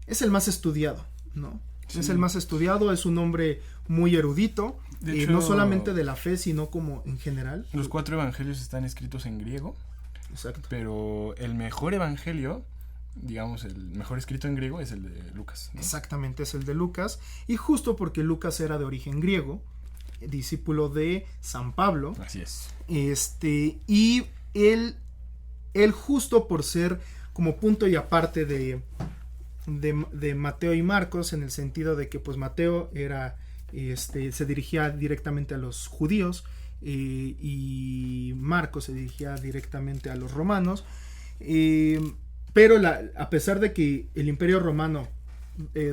estudiado, ¿no? Sí. Es el más estudiado, es un hombre muy erudito, de hecho, no solamente de la fe, sino como en general. Los 4 evangelios están escritos en griego. Exacto. Pero el mejor evangelio, digamos, el mejor escrito en griego es el de Lucas, ¿no? Exactamente, es el de Lucas. Y justo porque Lucas era de origen griego, discípulo de San Pablo. Así es. Y él justo por ser como punto y aparte de Mateo y Marcos, en el sentido de que pues Mateo era se dirigía directamente a los judíos, y Marcos se dirigía directamente a los romanos. pero a pesar de que el Imperio Romano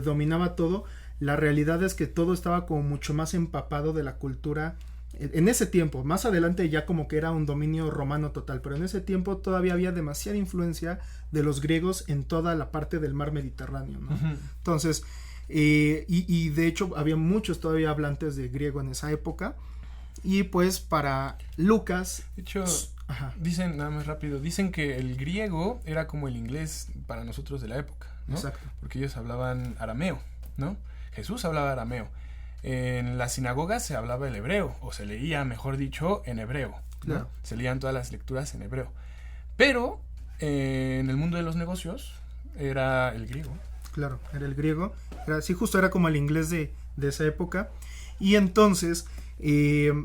dominaba todo, la realidad es que todo estaba como mucho más empapado de la cultura en ese tiempo. Más adelante ya como que era un dominio romano total, pero en ese tiempo todavía había demasiada influencia de los griegos en toda la parte del mar Mediterráneo, ¿no? Uh-huh. Entonces, y de hecho había muchos todavía hablantes de griego en esa época, y pues para Lucas... De hecho, dicen, nada más rápido, dicen que el griego era como el inglés para nosotros de la época, ¿no? Exacto. Porque ellos hablaban arameo, ¿no? Jesús hablaba arameo. En las sinagogas se hablaba el hebreo, o se leía, mejor dicho, en hebreo, ¿no? Claro. Se leían todas las lecturas en hebreo. Pero en el mundo de los negocios era el griego. Claro, era el griego. Sí, justo era como el inglés de esa época. Y entonces,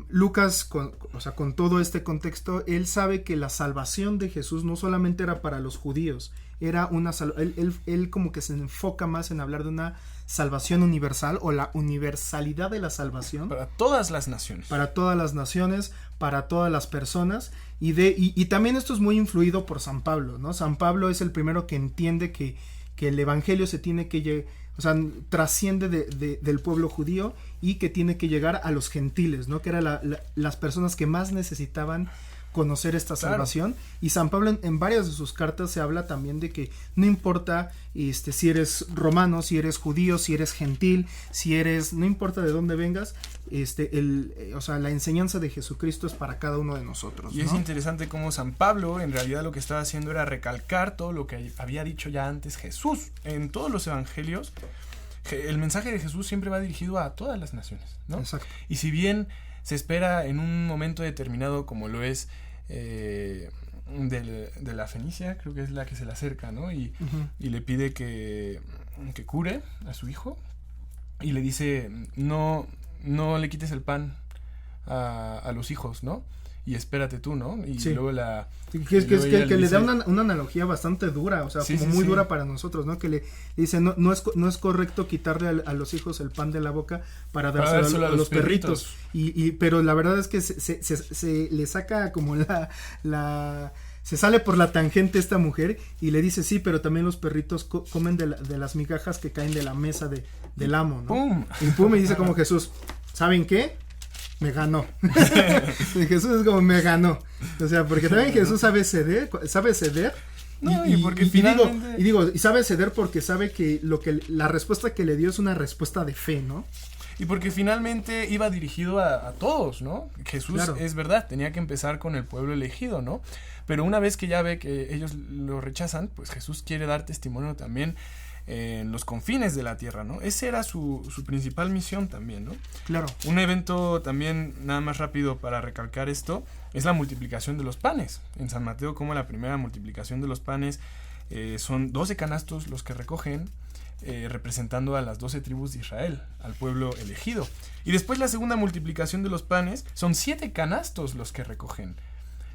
Lucas, con todo este contexto, él sabe que la salvación de Jesús no solamente era para los judíos, era él como que se enfoca más en hablar de una salvación universal, o la universalidad de la salvación para todas las naciones, para todas las personas, y también esto es muy influido por San Pablo, ¿no? San Pablo es el primero que entiende que el evangelio se tiene que trasciende del pueblo judío, y que tiene que llegar a los gentiles, ¿no? Que eran las personas que más necesitaban conocer esta salvación. Claro. Y San Pablo en varias de sus cartas se habla también de que no importa si eres romano, si eres judío, si eres gentil, no importa de dónde vengas, la enseñanza de Jesucristo es para cada uno de nosotros, y ¿no? Es interesante cómo San Pablo en realidad lo que estaba haciendo era recalcar todo lo que había dicho ya antes Jesús. En todos los evangelios el mensaje de Jesús siempre va dirigido a todas las naciones, ¿no? Exacto. Y si bien se espera en un momento determinado, como lo es de la Fenicia, creo que es la que se le acerca, ¿no? Y le pide que cure a su hijo, y le dice, no le quites el pan a los hijos, ¿no? Y espérate tú, ¿no? Y sí. Luego que le da una analogía bastante dura, o sea, sí, como muy dura para nosotros, ¿no? Que le dice, no es correcto quitarle a los hijos el pan de la boca para dárselo a los perritos. Pero la verdad es que se le saca como se sale por la tangente esta mujer, y le dice, sí, pero también los perritos comen de las migajas que caen de la mesa del amo, ¿no? ¡Pum! Y pum, y dice como Jesús, ¿saben qué? Me ganó. Jesús es como me ganó. O sea, porque también Jesús sabe ceder. No, y porque finalmente... Y sabe ceder porque sabe que la respuesta que le dio es una respuesta de fe, ¿no? Y porque finalmente iba dirigido a todos, ¿no? Jesús, claro, es verdad, tenía que empezar con el pueblo elegido, ¿no? Pero una vez que ya ve que ellos lo rechazan, pues Jesús quiere dar testimonio también en los confines de la tierra, ¿no? Esa era su principal misión también, ¿no? Claro. Un evento también, nada más rápido para recalcar esto, es la multiplicación de los panes. En San Mateo, como la primera multiplicación de los panes, son 12 canastos los que recogen, representando a las 12 tribus de Israel, al pueblo elegido. Y después la segunda multiplicación de los panes, son 7 canastos los que recogen,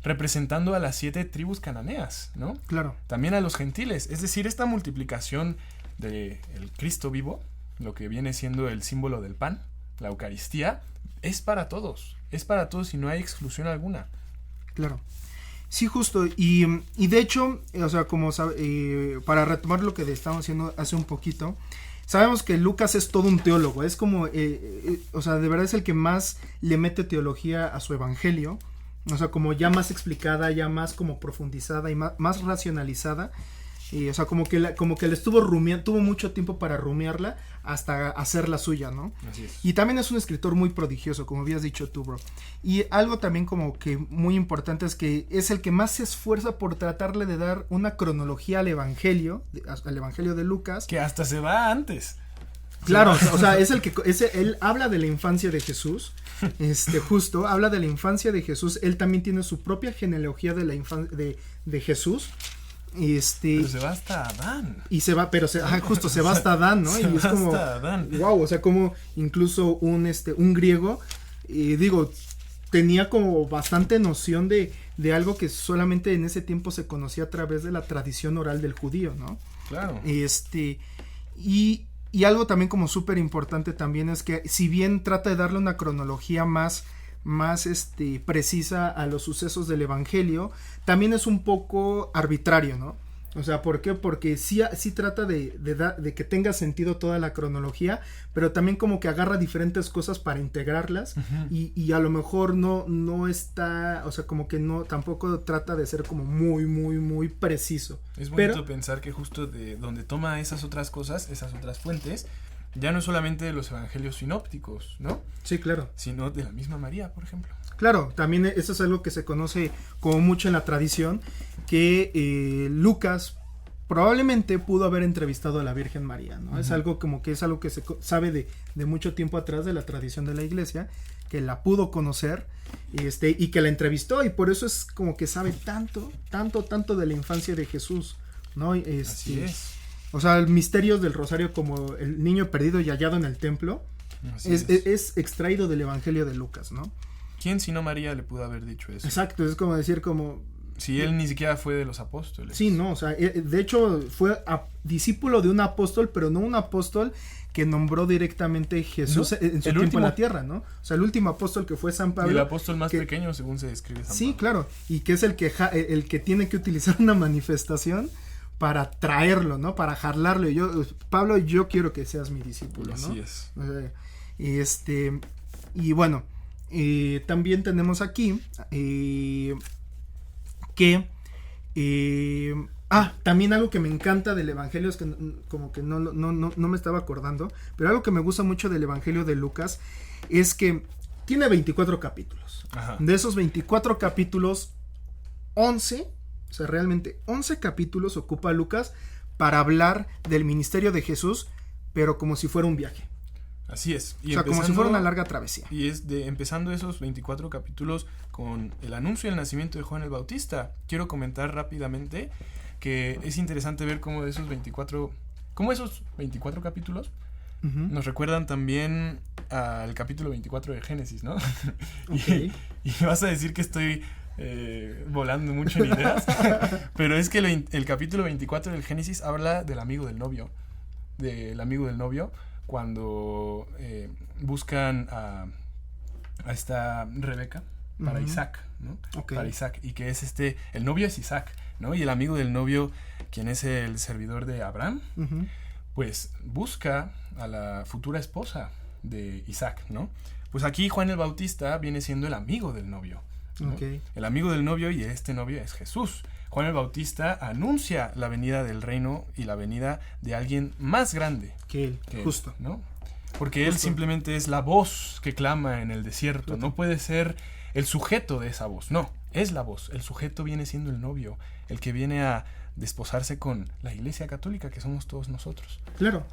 representando a las 7 tribus cananeas, ¿no? Claro. También a los gentiles. Es decir, esta multiplicación del Cristo vivo, lo que viene siendo el símbolo del pan, la Eucaristía, es para todos y no hay exclusión alguna. Claro. Sí, justo, y de hecho, o sea, como para retomar lo que estábamos haciendo hace un poquito, sabemos que Lucas es todo un teólogo, es como, o sea, de verdad es el que más le mete teología a su evangelio, o sea, como ya más explicada, ya más como profundizada y más racionalizada. Y, o sea, como que le estuvo tuvo mucho tiempo para rumiarla hasta hacerla suya, ¿no? Así es. Y también es un escritor muy prodigioso, como habías dicho tú, bro. Y algo también como que muy importante es que es el que más se esfuerza por tratarle de dar una cronología al evangelio de Lucas. Que hasta se va antes. Claro, o sea, él habla de la infancia de Jesús, justo, habla de la infancia de Jesús, él también tiene su propia genealogía de la de Jesús. Pero se va hasta Adán. Justo se va hasta Adán, ¿no? Y es como, wow, o sea, como incluso un griego, tenía como bastante noción de algo que solamente en ese tiempo se conocía a través de la tradición oral del judío, ¿no? Claro. Y algo también como súper importante también es que si bien trata de darle una cronología más precisa a los sucesos del evangelio, también es un poco arbitrario, ¿no? O sea, ¿por qué? Porque sí trata de que tenga sentido toda la cronología, pero también como que agarra diferentes cosas para integrarlas y a lo mejor no está, o sea, como que no, tampoco trata de ser como muy preciso. Es bonito pensar que justo de donde toma esas otras cosas, esas otras fuentes, ya no solamente de los evangelios sinópticos, ¿no? Sí, claro. Sino de la misma María, por ejemplo. Claro, también eso es algo que se conoce como mucho en la tradición, que Lucas probablemente pudo haber entrevistado a la Virgen María, ¿no? Es algo como que es algo que se sabe de mucho tiempo atrás de la tradición de la iglesia, que la pudo conocer, y que la entrevistó, y por eso es como que sabe tanto de la infancia de Jesús, ¿no? Así es. O sea, el misterio del rosario, como el niño perdido y hallado en el templo, es extraído del Evangelio de Lucas, ¿no? ¿Quién sino María le pudo haber dicho eso? Exacto, es como decir como... Si él ni siquiera fue de los apóstoles. Sí, no, o sea, de hecho fue discípulo de un apóstol, pero no un apóstol que nombró directamente Jesús en su tiempo en la tierra, ¿no? O sea, el último apóstol que fue San Pablo. Y el apóstol más pequeño, según se describe San Pablo. Sí, claro, y que es el que tiene que utilizar una manifestación para traerlo, ¿no? Para jalarlo. Pablo, yo quiero que seas mi discípulo, ¿no? Así es. Y bueno, también tenemos aquí que también algo que me encanta del evangelio, es que como que no me estaba acordando, pero algo que me gusta mucho del evangelio de Lucas es que tiene 24 capítulos. Ajá. De esos 24 capítulos, 11, o sea, realmente 11 capítulos ocupa Lucas para hablar del ministerio de Jesús, pero como si fuera un viaje. Así es. Y o sea, como si fuera una larga travesía. Y empezando esos 24 capítulos con el anuncio del nacimiento de Juan el Bautista. Quiero comentar rápidamente que es interesante ver cómo esos 24 capítulos nos recuerdan también al capítulo 24 de Génesis, ¿no? Okay. y vas a decir que estoy volando mucho en ideas, pero es que el capítulo 24 del Génesis habla del amigo del novio, cuando buscan a esta Rebeca para Isaac, ¿no? Okay. Para Isaac, y que es el novio es Isaac, ¿no? Y el amigo del novio, quien es el servidor de Abraham, pues busca a la futura esposa de Isaac, ¿no? Pues aquí Juan el Bautista viene siendo el amigo del novio, ¿no? Okay. El amigo del novio, y este novio es Jesús. Juan el Bautista anuncia la venida del reino y la venida de alguien más grande que él, justo, ¿no? Porque él simplemente es la voz que clama en el desierto. No puede ser el sujeto de esa voz. No, es la voz. El sujeto viene siendo el novio, el que viene a desposarse con la Iglesia Católica, que somos todos nosotros. Claro.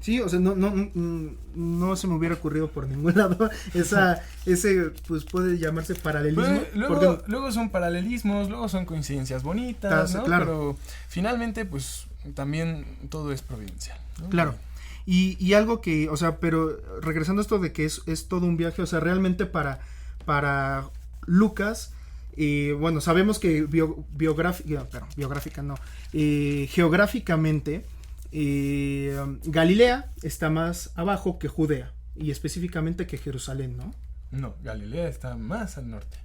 Sí, o sea, no se me hubiera ocurrido por ningún lado ese, pues puede llamarse paralelismo. Luego son paralelismos, luego son coincidencias bonitas, ¿no? Claro. Pero finalmente, pues también todo es providencial, ¿no? Claro. Y algo que, o sea, pero regresando a esto de que es todo un viaje, o sea, realmente para Lucas, bueno, sabemos que geográficamente, Galilea está más abajo que Judea, y específicamente que Jerusalén, ¿no? No, Galilea está más al norte.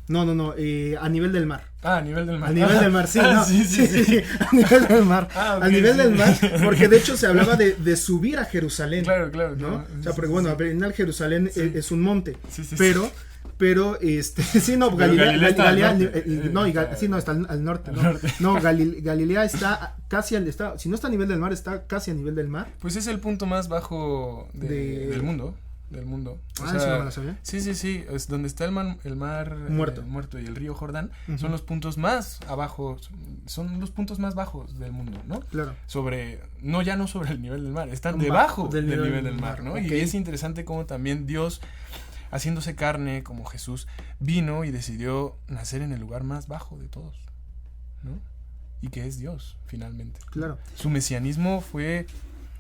No, a nivel del mar. Ah, a nivel del mar. A nivel del mar, sí, no. Sí. A nivel del mar. Okay, a nivel del mar, porque de hecho se hablaba de subir a Jerusalén. Claro. ¿No? O sea, porque bueno, al Jerusalén es un monte. Sí. Pero sí, no, Galilea está al norte, ¿no? No, Galilea está casi si no está a nivel del mar, está casi a nivel del mar. Pues es el punto más bajo del mundo. O sea, ¿eso no me lo sabía? Sí, es donde está el mar muerto y el río Jordán. Son los puntos más abajo, son los puntos más bajos del mundo, ¿no? Claro. Ya no sobre el nivel del mar, están debajo del nivel del mar, ¿no? Okay. Y es interesante cómo también Dios, haciéndose carne como Jesús, vino y decidió nacer en el lugar más bajo de todos, ¿no? Y que es Dios, finalmente. Claro. Su mesianismo fue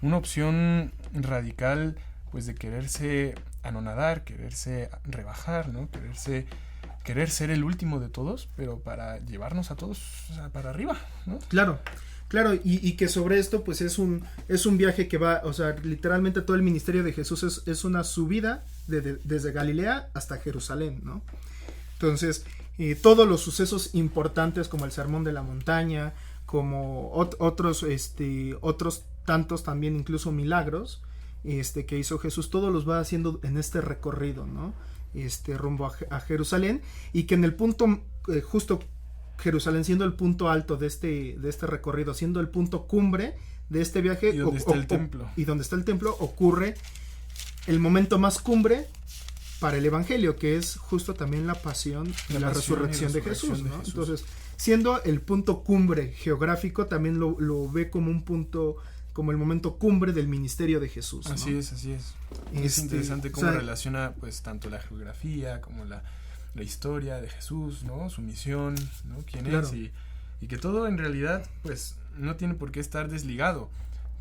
una opción radical, pues, de quererse anonadar, quererse rebajar, ¿no? Querer ser el último de todos, pero para llevarnos a todos, o sea, para arriba, ¿no? Claro, y que sobre esto, pues es un viaje que va, o sea, literalmente todo el ministerio de Jesús es una subida desde Galilea hasta Jerusalén, ¿no? Entonces, todos los sucesos importantes como el Sermón de la Montaña, como otros tantos también, incluso milagros que hizo Jesús, todos los va haciendo en este recorrido, ¿no? Rumbo a Jerusalén, y que en el punto, justo Jerusalén siendo el punto alto de este recorrido, siendo el punto cumbre de este viaje, y donde está el templo. Y donde está el templo, ocurre el momento más cumbre para el evangelio, que es justo también la pasión y la resurrección de Jesús, ¿no? Entonces, siendo el punto cumbre geográfico, también lo ve como un punto, como el momento cumbre del ministerio de Jesús, ¿no? Así es. Es interesante cómo relaciona pues tanto la geografía como la historia de Jesús, ¿no? Su misión, ¿no? Quién es, y que todo en realidad pues no tiene por qué estar desligado.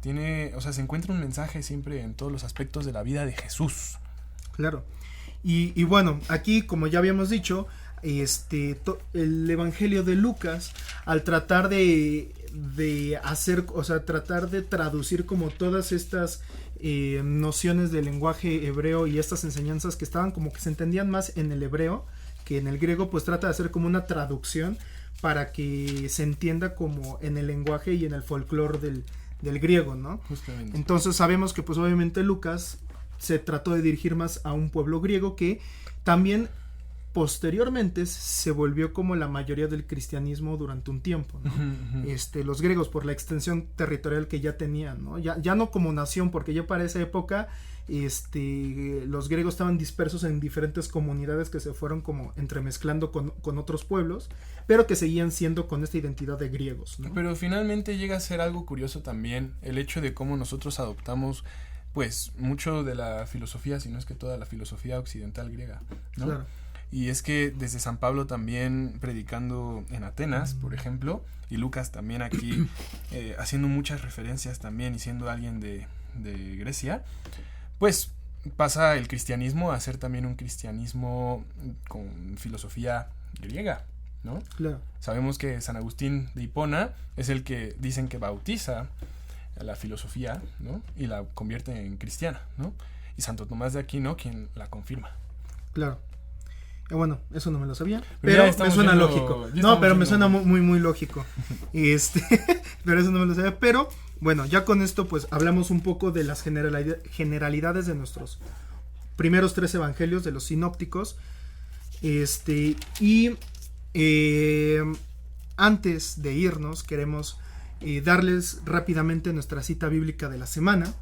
Se encuentra un mensaje siempre en todos los aspectos de la vida de Jesús. Claro. Y bueno, aquí, como ya habíamos dicho, el Evangelio de Lucas, al tratar de hacer, tratar de traducir como todas estas nociones del lenguaje hebreo y estas enseñanzas que estaban como que se entendían más en el hebreo que en el griego, pues trata de hacer como una traducción para que se entienda como en el lenguaje y en el folclore del griego, ¿no? Justamente. Entonces sabemos que pues obviamente Lucas se trató de dirigir más a un pueblo griego que también posteriormente se volvió como la mayoría del cristianismo durante un tiempo, ¿no? Los griegos, por la extensión territorial que ya tenían, ¿no? Ya no como nación, porque ya para esa época los griegos estaban dispersos en diferentes comunidades que se fueron como entremezclando con otros pueblos, pero que seguían siendo con esta identidad de griegos, ¿no? Pero finalmente llega a ser algo curioso también el hecho de cómo nosotros adoptamos pues mucho de la filosofía, si no es que toda la filosofía occidental griega, ¿no? Claro. Y es que desde San Pablo también predicando en Atenas, por ejemplo, y Lucas también aquí haciendo muchas referencias también y siendo alguien de Grecia, pues pasa el cristianismo a ser también un cristianismo con filosofía griega, ¿no? Claro. Sabemos que San Agustín de Hipona es el que dicen que bautiza la filosofía, ¿no? Y la convierte en cristiana, ¿no? Y Santo Tomás de Aquino quien la confirma. Claro. Bueno, eso no me lo sabía, pero me suena lógico. No, pero me suena muy lógico. Pero eso no me lo sabía. Pero bueno, ya con esto pues hablamos un poco de las generalidades de nuestros primeros 3 evangelios, de los sinópticos. Antes de irnos queremos darles rápidamente nuestra cita bíblica de la semana,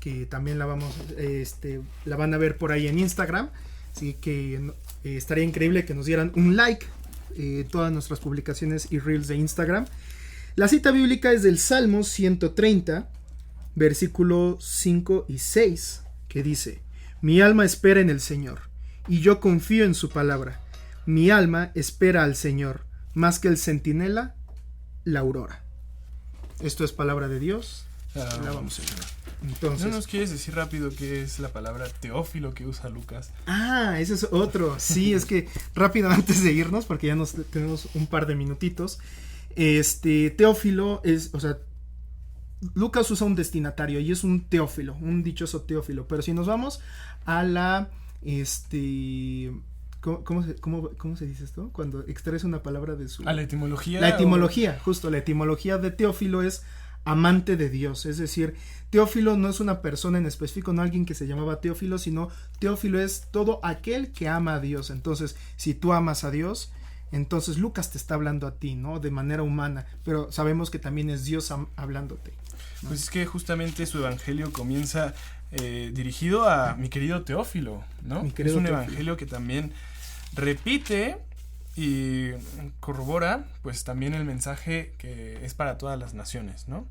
que también la van a ver por ahí en Instagram. Así que estaría increíble que nos dieran un like todas nuestras publicaciones y reels de Instagram. La cita bíblica es del Salmo 130, versículos 5 y 6, que dice: Mi alma espera en el Señor, y yo confío en su palabra. Mi alma espera al Señor, más que el centinela la aurora. Esto es palabra de Dios. La vamos a ver. Entonces, ¿no nos quieres decir rápido qué es la palabra teófilo que usa Lucas? Ese es otro. Sí, es que rápido antes de irnos, porque ya tenemos un par de minutitos. Teófilo es, Lucas usa un destinatario y es un teófilo, un dichoso teófilo. Pero si nos vamos a la, ¿cómo se dice esto? Cuando extraes una palabra de su... ¿A la etimología? La etimología, justo, la etimología de teófilo es amante de Dios, es decir, Teófilo no es una persona en específico, no alguien que se llamaba Teófilo, sino Teófilo es todo aquel que ama a Dios. Entonces, si tú amas a Dios, entonces Lucas te está hablando a ti, ¿no? De manera humana, pero sabemos que también es Dios hablándote, ¿no? Pues es que justamente su evangelio comienza dirigido a mi querido Teófilo, ¿no? Es un evangelio que también repite y corrobora pues también el mensaje que es para todas las naciones, ¿no?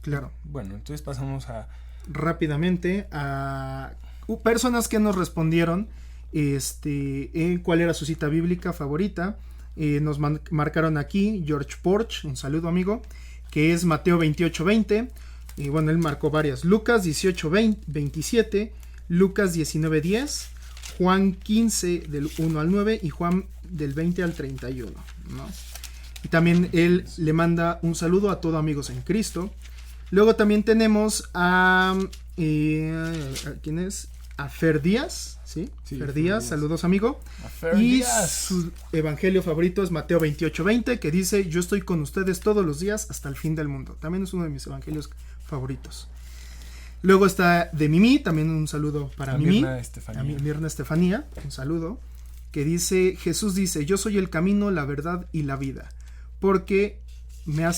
Claro. Bueno, entonces pasamos rápidamente a personas que nos respondieron cuál era su cita bíblica favorita. Nos marcaron aquí George Porch, un saludo amigo, que es Mateo 28:20. Y bueno, él marcó varias: Lucas 18:27, Lucas 19:10, Juan 15 del 1 al 9 y Juan del 20 al 31, ¿no? Y también él le manda un saludo a todos amigos en Cristo. Luego también tenemos a ¿quién es? A Fer Díaz, ¿sí? Sí, Fer Fer Díaz, Díaz. saludos amigo. A Fer Y Díaz. su evangelio favorito es Mateo 28:20, que dice, yo estoy con ustedes todos los días hasta el fin del mundo. También es uno de mis evangelios favoritos. Luego está de Mimi, también un saludo para A Mimi. Mirna Estefanía. A Mirna Estefanía, un saludo. Que dice, Jesús dice, yo soy el camino, la verdad y la vida. Porque la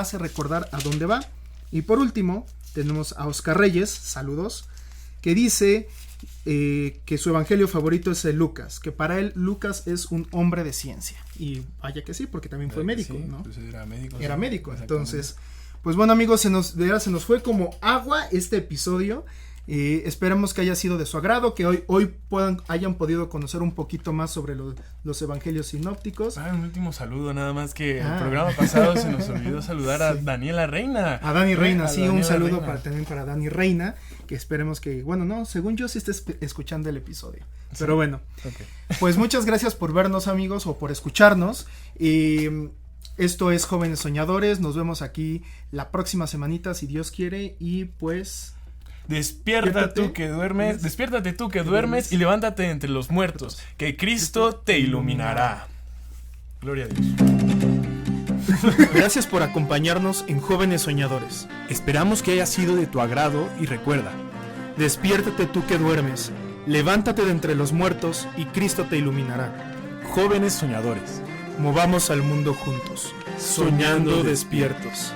hace recordar a dónde va. Y por último, tenemos a Oscar Reyes, saludos, que dice que su evangelio favorito es el Lucas, que para él Lucas es un hombre de ciencia. Y vaya que sí, porque también fue médico, Sí, ¿no? pues era médico. Era sí, médico, exactamente. entonces, pues bueno amigos, se nos fue como agua este episodio. Esperemos que haya sido de su agrado, que hoy hayan podido conocer un poquito más sobre los evangelios sinópticos. Un último saludo, nada más que el Ah. programa pasado se nos olvidó saludar a Sí. Daniela Reina. A Dani Reina, A sí, un Daniela saludo Reina. también para Dani Reina, que esperemos que, bueno, no, según yo sí estés escuchando el episodio. Pero bueno, Ok. pues muchas gracias por vernos amigos o por escucharnos. Esto es Jóvenes Soñadores, nos vemos aquí la próxima semanita si Dios quiere y pues... Despiértate tú que duermes y levántate de entre los muertos, que Cristo te iluminará. Gloria a Dios. Gracias por acompañarnos en Jóvenes Soñadores. Esperamos que haya sido de tu agrado y recuerda, Despiértate tú que duermes, levántate de entre los muertos y Cristo te iluminará. jóvenes soñadores, Movamos al mundo juntos, soñando despiertos.